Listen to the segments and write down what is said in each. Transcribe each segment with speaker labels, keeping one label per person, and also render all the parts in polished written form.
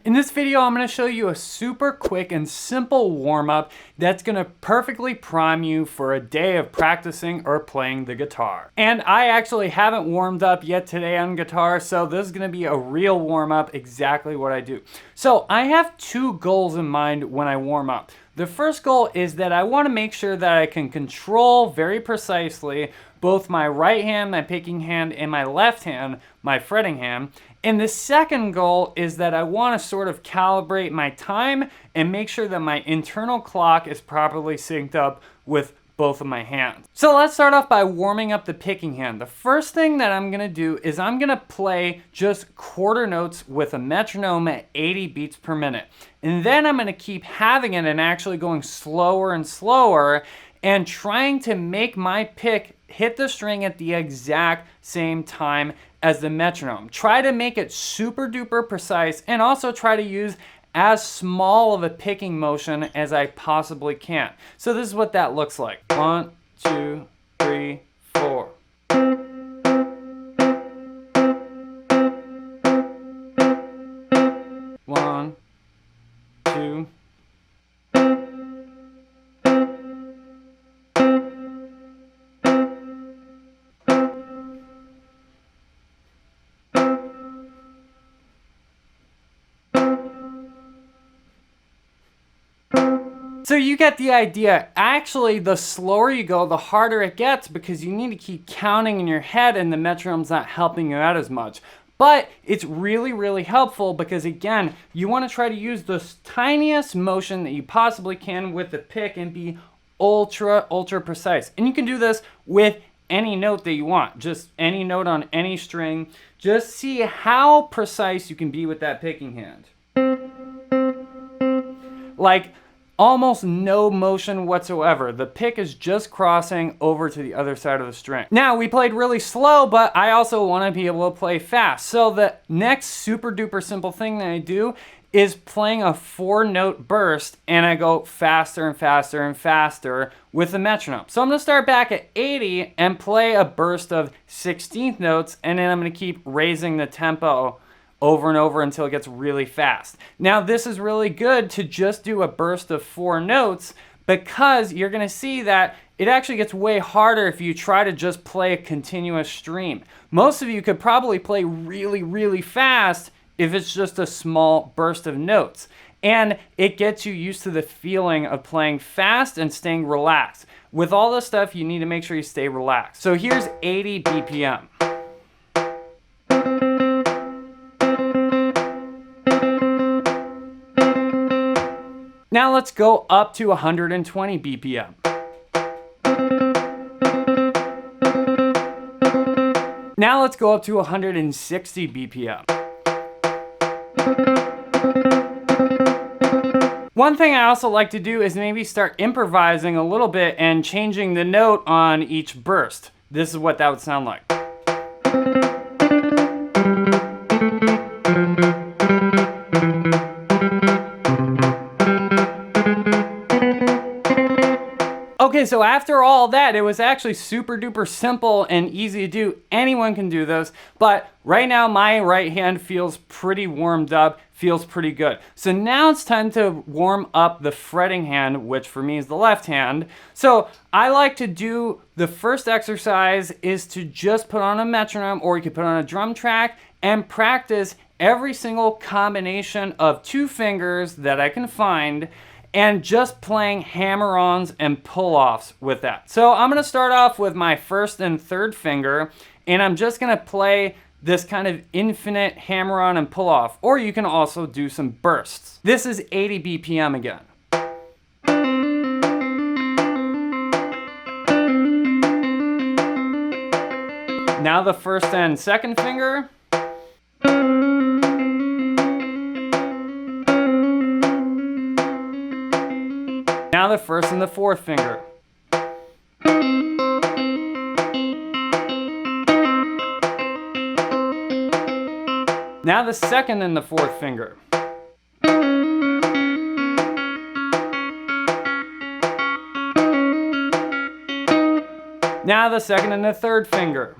Speaker 1: In this video, I'm going to show you a super quick and simple warm-up that's going to perfectly prime you for a day of practicing or playing the guitar. And I actually haven't warmed up yet today on guitar, so this is going to be a real warm-up, exactly what I do. So I have two goals in mind when I warm up. The first goal is that I want to make sure that I can control very precisely both my right hand, my picking hand, and my left hand, my fretting hand. And the second goal is that I want to sort of calibrate my time and make sure that my internal clock is properly synced up with both of my hands. So let's start off by warming up the picking hand. The first thing that I'm gonna do is I'm gonna play just quarter notes with a metronome at 80 beats per minute. And then I'm gonna keep having it and actually going slower and slower and trying to make my pick hit the string at the exact same time as the metronome. Try to make it super duper precise and also try to use as small of a picking motion as I possibly can. So this is what that looks like. 1, 2, 3, 4. One, two. So you get the idea. Actually, the slower you go, the harder it gets because you need to keep counting in your head and the metronome's not helping you out as much. But it's really, really helpful because, again, you want to try to use the tiniest motion that you possibly can with the pick and be ultra, ultra precise. And you can do this with any note that you want, just any note on any string. Just see how precise you can be with that picking hand. Like, almost no motion whatsoever. The pick is just crossing over to the other side of the string. Now, we played really slow, but I also want to be able to play fast. So the next super duper simple thing that I do is playing a 4-note burst, and I go faster and faster and faster with the metronome. So I'm gonna start back at 80 and play a burst of 16th notes, and then I'm gonna keep raising the tempo over and over until it gets really fast. Now, this is really good to just do a burst of 4 notes because you're gonna see that it actually gets way harder if you try to just play a continuous stream. Most of you could probably play really, really fast if it's just a small burst of notes. And it gets you used to the feeling of playing fast and staying relaxed. With all this stuff, you need to make sure you stay relaxed. So here's 80 BPM. Now let's go up to 120 BPM. Now let's go up to 160 BPM. One thing I also like to do is maybe start improvising a little bit and changing the note on each burst. This is what that would sound like. Okay, so after all that, it was actually super duper simple and easy to do. Anyone can do this, but right now my right hand feels pretty warmed up, feels pretty good. So now it's time to warm up the fretting hand, which for me is the left hand. So I like to do, the first exercise is to just put on a metronome, or you could put on a drum track and practice every single combination of 2 fingers that I can find, and just playing hammer-ons and pull-offs with that. So I'm gonna start off with my first and third finger, and I'm just gonna play this kind of infinite hammer-on and pull-off, or you can also do some bursts. This is 80 BPM again. Now the first and second finger. Now the first and the fourth finger. Now the second and the fourth finger. Now the second and the third finger.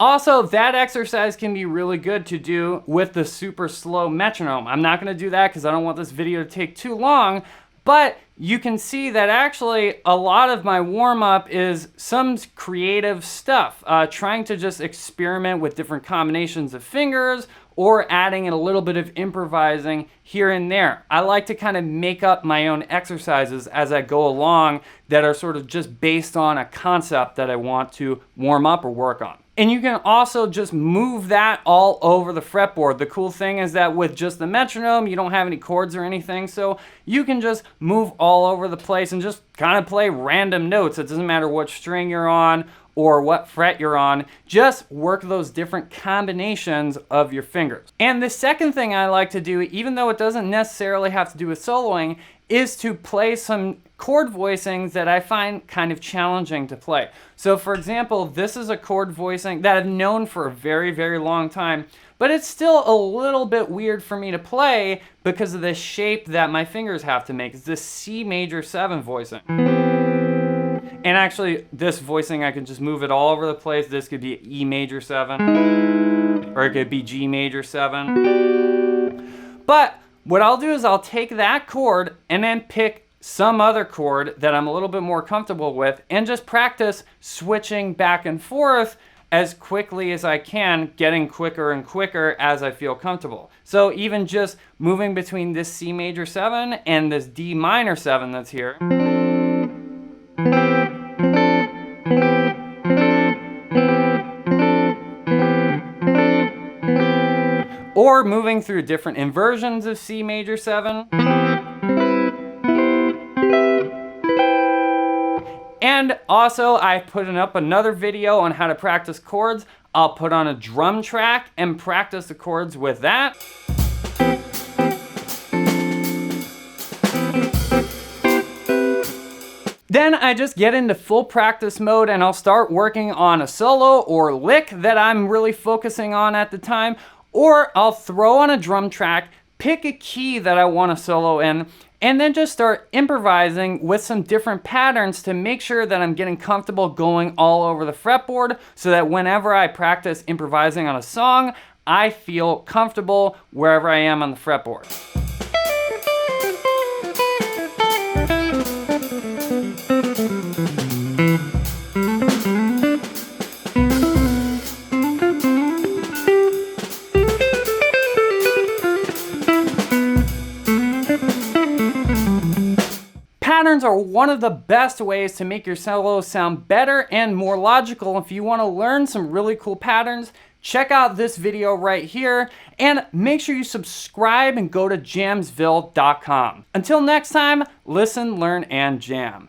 Speaker 1: Also, that exercise can be really good to do with the super slow metronome. I'm not gonna do that because I don't want this video to take too long, but you can see that actually a lot of my warm-up is some creative stuff, trying to just experiment with different combinations of fingers or adding in a little bit of improvising here and there. I like to kind of make up my own exercises as I go along that are sort of just based on a concept that I want to warm up or work on. And you can also just move that all over the fretboard. The cool thing is that with just the metronome, you don't have any chords or anything, so you can just move all over the place and just kind of play random notes. It doesn't matter what string you're on or what fret you're on, just work those different combinations of your fingers. And the second thing I like to do, even though it doesn't necessarily have to do with soloing, is to play some chord voicings that I find kind of challenging to play. So for example, this is a chord voicing that I've known for a very, very long time, but it's still a little bit weird for me to play because of the shape that my fingers have to make. It's this C major 7 voicing. And actually, this voicing, I can just move it all over the place. This could be E major 7, or it could be G major 7. But what I'll do is I'll take that chord and then pick some other chord that I'm a little bit more comfortable with and just practice switching back and forth as quickly as I can, getting quicker and quicker as I feel comfortable. So even just moving between this C major 7 and this D minor 7 that's here. Or moving through different inversions of C major 7. And also, I put up another video on how to practice chords. I'll put on a drum track and practice the chords with that. Then I just get into full practice mode and I'll start working on a solo or lick that I'm really focusing on at the time. Or I'll throw on a drum track, pick a key that I want to solo in, and then just start improvising with some different patterns to make sure that I'm getting comfortable going all over the fretboard so that whenever I practice improvising on a song, I feel comfortable wherever I am on the fretboard. Patterns are one of the best ways to make your solos sound better and more logical. If you want to learn some really cool patterns, check out this video right here and make sure you subscribe and go to jamsville.com. Until next time, listen, learn, and jam.